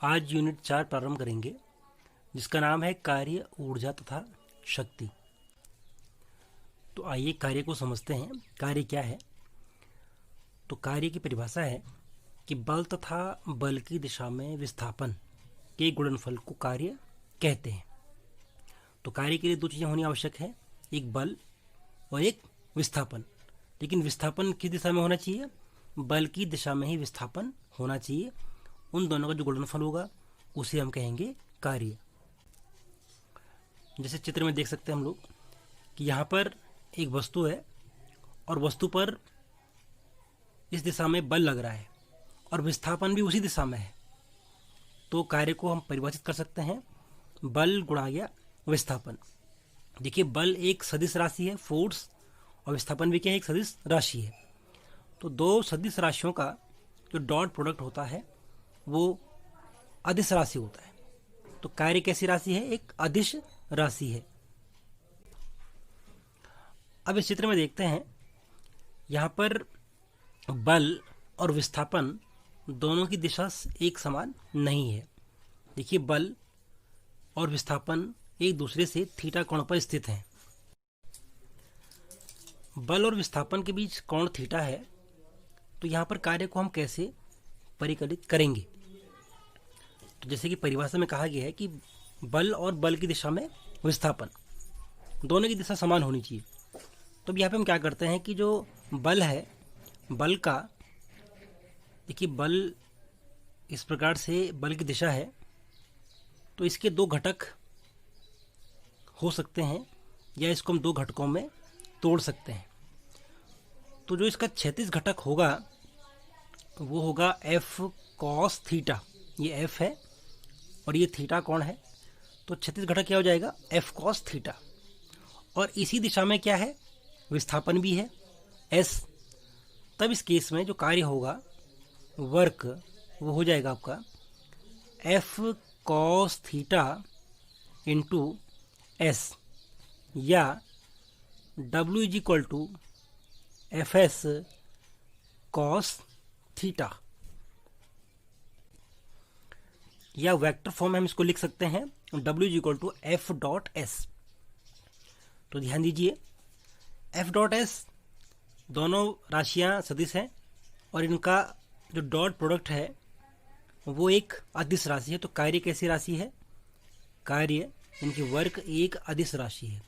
आज यूनिट 4 प्रारंभ करेंगे जिसका नाम है कार्य, ऊर्जा तथा शक्ति। तो आइए कार्य को समझते हैं। कार्य क्या है? तो कार्य की परिभाषा है कि बल तथा बल की दिशा में विस्थापन के गुणनफल को कार्य कहते हैं। तो कार्य के लिए दो चीज़ें होनी आवश्यक है, एक बल और एक विस्थापन। लेकिन विस्थापन किस दिशा में होना चाहिए? बल की दिशा में ही विस्थापन होना चाहिए। उन दोनों का जो गुणनफल होगा उसे हम कहेंगे कार्य। जैसे चित्र में देख सकते हैं हम लोग कि यहाँ पर एक वस्तु है और वस्तु पर इस दिशा में बल लग रहा है और विस्थापन भी उसी दिशा में है। तो कार्य को हम परिभाषित कर सकते हैं बल गुणा या विस्थापन। देखिए, बल एक सदिश राशि है, फोर्स, और विस्थापन भी क्या है? एक सदिश राशि है। तो दो सदिश राशियों का जो डॉट प्रोडक्ट होता है वो अदिश राशि होता है। तो कार्य कैसी राशि है? एक अदिश राशि है। अब इस चित्र में देखते हैं, यहाँ पर बल और विस्थापन दोनों की दिशा एक समान नहीं है। देखिए, बल और विस्थापन एक दूसरे से थीटा कोण पर स्थित हैं। बल और विस्थापन के बीच कोण थीटा है, तो यहाँ पर कार्य को हम कैसे परिकलित करेंगे? तो जैसे कि परिभाषा में कहा गया है कि बल और बल की दिशा में विस्थापन, दोनों की दिशा समान होनी चाहिए। तो अब यहाँ पे हम क्या करते हैं कि जो बल है, बल का, देखिए बल इस प्रकार से बल की दिशा है, तो इसके दो घटक हो सकते हैं या इसको हम दो घटकों में तोड़ सकते हैं। तो जो इसका क्षैतिज घटक होगा वो होगा एफ कॉस थीटा। ये एफ है और ये थीटा कोण है, तो क्षैतिज घटक क्या हो जाएगा? F cos theta. और इसी दिशा में क्या है? विस्थापन भी है, एस। तब इस केस में जो कार्य होगा, वर्क, वो हो जाएगा आपका F cos theta into S, या W is equal to F S cos theta. या वेक्टर फॉर्म में हम इसको लिख सकते हैं W is equal to F dot S. तो ध्यान दीजिए, एफ डॉट एस दोनों राशियां सदिश हैं और इनका जो डॉट प्रोडक्ट है वो एक अदिश राशि है। तो कार्य कैसी राशि है? कार्य इनकी वर्क एक अदिश राशि है,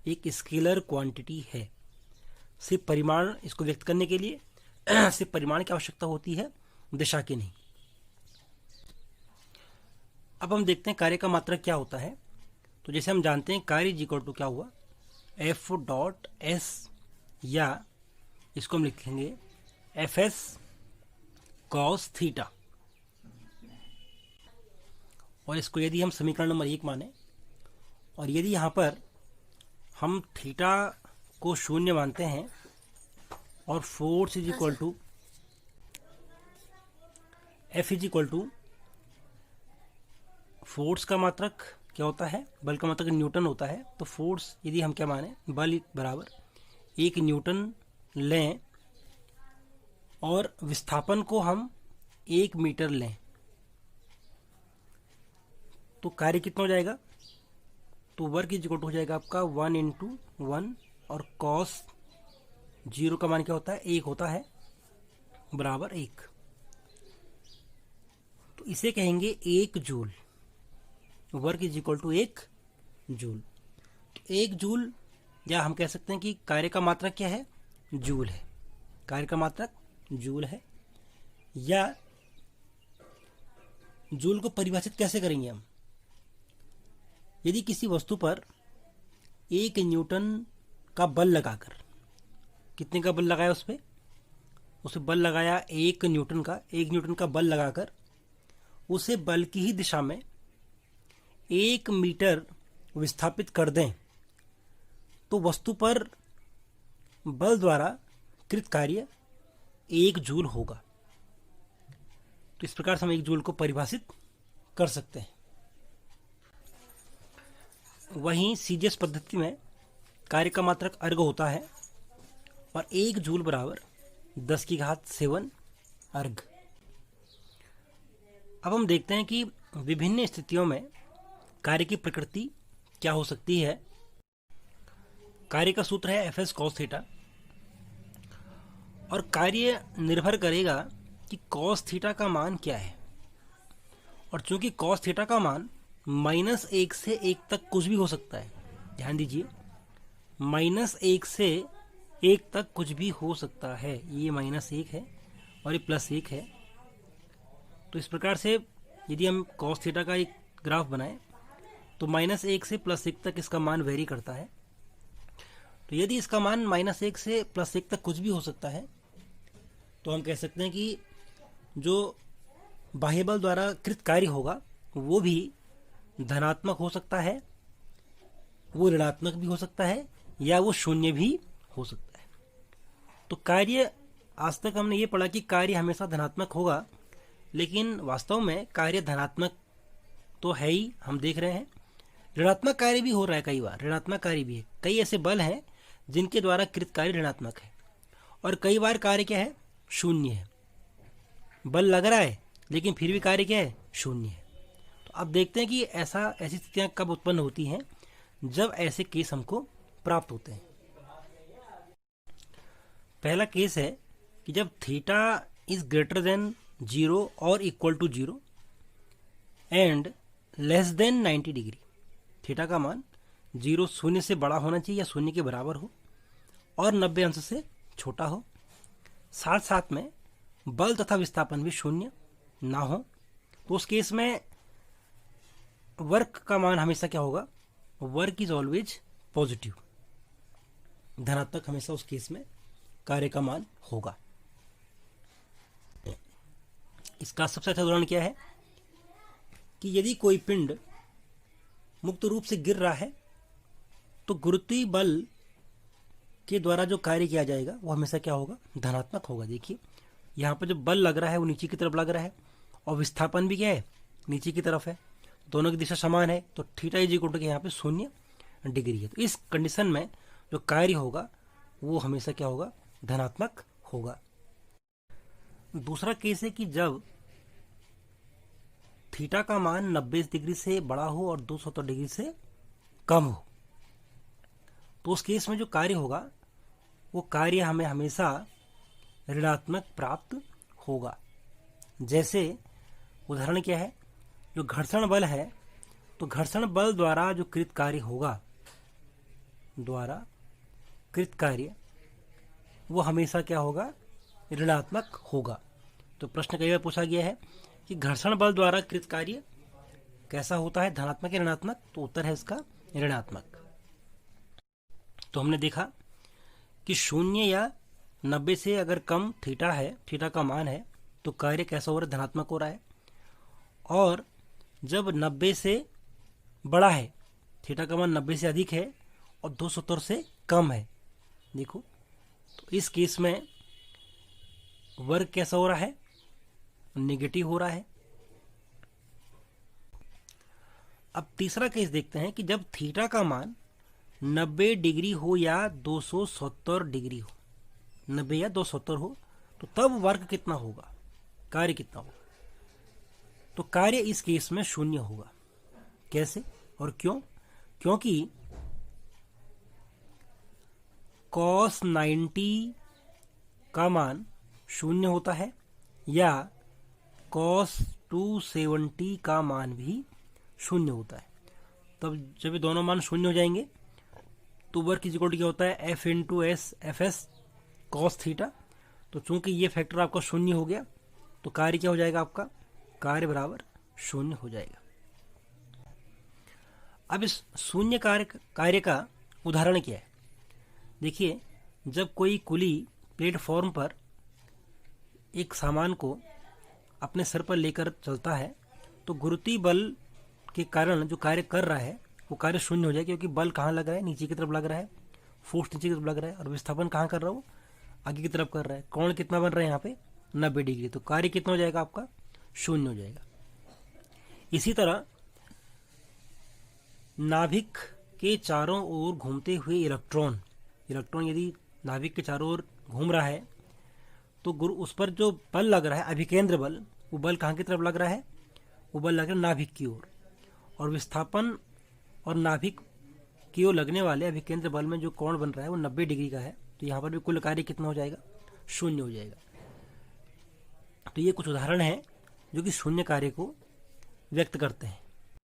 एक स्केलर क्वांटिटी है। सिर्फ परिमाण, इसको व्यक्त करने के लिए सिर्फ परिमाण की आवश्यकता होती है, दिशा की नहीं। अब हम देखते हैं कार्य का मात्रक क्या होता है। तो जैसे हम जानते हैं कार्य इज इक्वल टू क्या हुआ? एफ डॉट एस, या इसको हम लिखेंगे एफ एस कॉस थीटा। और इसको यदि हम समीकरण नंबर 1 माने और यदि यहाँ पर हम थीटा को 0 मानते हैं और force is equal to F is equal to, force का मात्रक क्या होता है? बल का मात्रक न्यूटन होता है। तो फोर्स यदि हम क्या माने, बल बराबर 1 न्यूटन लें और विस्थापन को हम 1 मीटर लें, तो कार्य कितना हो जाएगा? तो वर्क इज इक्वल टू हो जाएगा आपका 1 इंटू 1, और कॉस 0 का मान क्या होता है? 1 होता है, बराबर 1। तो इसे कहेंगे 1 joule. Work is equal to 1 joule. तो 1 जूल, या हम कह सकते हैं कि कार्य का मात्रक क्या है? जूल है। कार्य का मात्रक जूल है। या जूल को परिभाषित कैसे करेंगे हम? यदि किसी वस्तु पर 1 न्यूटन का बल लगाकर, कितने का बल लगाया उस पर? उसे बल लगाया 1 न्यूटन का, 1 न्यूटन का बल लगाकर उसे बल की ही दिशा में 1 मीटर विस्थापित कर दें, तो वस्तु पर बल द्वारा कृत कार्य 1 जूल होगा। तो इस प्रकार से हम 1 जूल को परिभाषित कर सकते हैं। वहीं सीजीएस पद्धति में कार्य का मात्रक अर्ग होता है और 1 जूल बराबर 10 की घात 7 अर्ग। अब हम देखते हैं कि विभिन्न स्थितियों में कार्य की प्रकृति क्या हो सकती है। कार्य का सूत्र है एफ एस कॉस थीटा, और कार्य निर्भर करेगा कि कॉस थीटा का मान क्या है। और चूंकि कॉस थीटा का मान -1 से 1 तक कुछ भी हो सकता है, ध्यान दीजिए, -1 से 1 तक कुछ भी हो सकता है। ये -1 है और ये +1 है। तो इस प्रकार से यदि हम कॉस थीटा का एक ग्राफ बनाएं तो -1 से +1 तक इसका मान वेरी करता है। तो यदि इसका मान -1 से +1 तक कुछ भी हो सकता है तो हम कह सकते हैं कि जो बाह्य बल द्वारा कृत कार्य होगा वो भी धनात्मक हो सकता है, वो ऋणात्मक भी हो सकता है, या वो शून्य भी हो सकता है। तो कार्य, आज तक हमने ये पढ़ा कि कार्य हमेशा धनात्मक होगा, लेकिन वास्तव में कार्य धनात्मक तो है ही, हम देख रहे हैं। ऋणात्मक कार्य भी हो रहा है, कई बार ऋणात्मक कार्य भी है। कई ऐसे बल हैं जिनके द्वारा कृत कार्य ऋणात्मक है, और कई बार कार्य क्या है, शून्य है। बल लग रहा है लेकिन फिर भी कार्य क्या है, शून्य है। तो अब देखते हैं कि ऐसी स्थितियां कब उत्पन्न होती हैं, जब ऐसे केस हमको प्राप्त होते हैं। पहला केस है कि जब थीटा इज ग्रेटर देन 0 और equal to 0 and less than 90 degree. Theta का मान 0 शून्य से बड़ा होना चाहिए या शून्य के बराबर हो, और 90 अंश से छोटा हो। साथ साथ में बल तथा विस्थापन भी शून्य ना हो। तो उस केस में वर्क का मान हमेशा क्या होगा, वर्क इज ऑलवेज पॉजिटिव, धनात्मक हमेशा उस केस में कार्य का मान होगा। इसका सबसे अच्छा उदाहरण क्या है कि यदि कोई पिंड मुक्त रूप से गिर रहा है तो गुरुत्वीय बल के द्वारा जो कार्य किया जाएगा वो हमेशा क्या होगा, धनात्मक होगा। देखिए यहाँ पर जो बल लग रहा है वो नीचे की तरफ लग रहा है, और विस्थापन भी क्या है, नीचे की तरफ है। दोनों की दिशा समान है, तो थीटा इज इक्वल टू यहाँ पे 0 डिग्री है। तो इस कंडीशन में जो कार्य होगा वो हमेशा क्या होगा, धनात्मक होगा। दूसरा केस है कि जब थीटा का मान 90 डिग्री से बड़ा हो और 270 डिग्री से कम हो, तो उस केस में जो कार्य होगा वो कार्य हमें हमेशा ऋणात्मक प्राप्त होगा। जैसे उदाहरण क्या है, जो घर्षण बल है, तो घर्षण बल द्वारा जो कृत कार्य होगा, द्वारा कृत कार्य, वो हमेशा क्या होगा, ऋणात्मक होगा। तो प्रश्न कई बार पूछा गया है कि घर्षण बल द्वारा कृत कार्य कैसा होता है, धनात्मक या ऋणात्मक? तो उत्तर है इसका ऋणात्मक। तो हमने देखा कि 0 या 90 से अगर कम थीटा है, थीटा का मान है, तो कार्य कैसा हो रहा है, धनात्मक हो रहा है। और जब 90 से बड़ा है, थीटा का मान 90 से अधिक है और 270 से कम है, देखो, तो इस केस में वर्ग कैसा हो रहा है, नेगेटिव हो रहा है। अब तीसरा केस देखते हैं कि जब थीटा का मान 90 डिग्री हो या 270 डिग्री हो, 90 या 270 हो, तो तब वर्ग कितना होगा, कार्य कितना होगा? तो कार्य इस केस में शून्य होगा। कैसे और क्यों? क्योंकि cos 90 का मान शून्य होता है, या cos 270 का मान भी शून्य होता है। तब जब ये दोनों मान शून्य हो जाएंगे तो वर्क इज इक्वल टू क्या होता है, F into S F S cos theta. तो चूंकि ये फैक्टर आपका शून्य हो गया तो कार्य क्या हो जाएगा, आपका कार्य बराबर शून्य हो जाएगा। अब इस शून्य कार्य का उदाहरण क्या है? देखिए, जब कोई कुली प्लेटफॉर्म पर एक सामान को अपने सर पर लेकर चलता है तो गुरुत्वीय बल के कारण जो कार्य कर रहा है वो कार्य शून्य हो जाए, क्योंकि बल कहाँ लग रहा है, नीचे की तरफ लग रहा है, फोर्स नीचे की तरफ लग रहा है, और विस्थापन कहाँ कर रहा है, वो आगे की तरफ कर रहा है। कोण कितना बन रहा है यहाँ पे, 90 डिग्री। तो कार्य कितना हो जाएगा आपका, शून्य हो जाएगा। इसी तरह नाभिक के चारों ओर घूमते हुए इलेक्ट्रॉन यदि नाभिक के चारों ओर घूम रहा है तो उस पर जो बल लग रहा है, अभिकेंद्र बल, वो बल कहाँ की तरफ लग रहा है, वो बल लग रहा है नाभिक की ओर, और विस्थापन और नाभिक की ओर लगने वाले अभिकेंद्र बल में जो कोण बन रहा है वो 90 डिग्री का है। तो यहाँ पर भी कुल कार्य कितना हो जाएगा, शून्य हो जाएगा। तो ये कुछ उदाहरण हैं जो कि शून्य कार्य को व्यक्त करते हैं।